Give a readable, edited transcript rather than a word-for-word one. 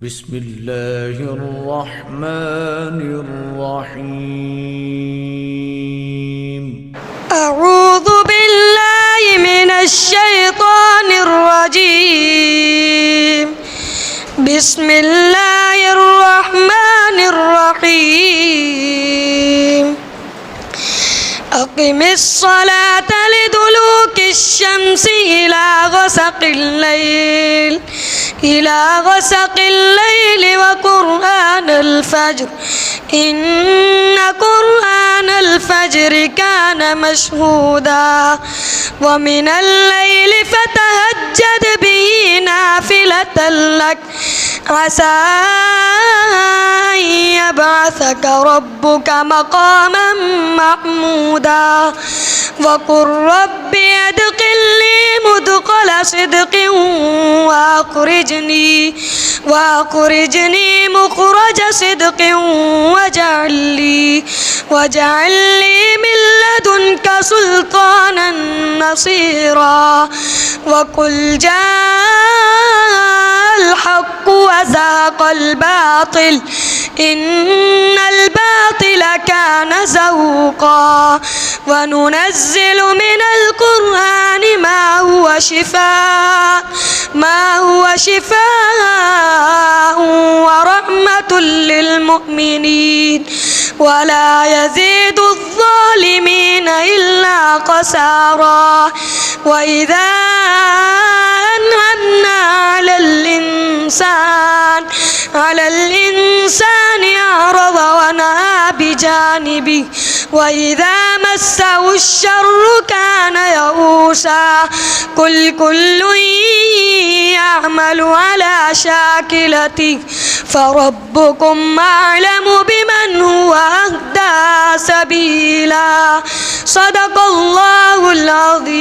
بسم الله الرحمن الرحيم. أعوذ بالله من الشيطان الرجيم. بسم الله الرحمن الرحيم. أقم الصلاة لدلوك الشمس إلى غسق الليل وقرآن الفجر إن قرآن الفجر كان مشهودا ومن الليل فتهجد به نافلة لك عسى أن يبعثك ربك مقاما محمودا وقل رب أدخلني مدخل صدق وأخرجني مخرج صدق واجعل لي من لدنك سلطانا نصيرا وقل جاء الحق وزهق الباطل إن الباطل كان زهوقا وننزل من القرآن ما هو شفاء ورحمة للمؤمنين ولا يزيد الظالمين إلا خسارا وإذا أنعمنا على الإنسان أعرض ونأى بجانبه وإذا مسه الشر كان يئوسا قل كل يعمل على شاكلته فربكم أعلم بمن هو أهدى سبيلا صدق الله العظيم.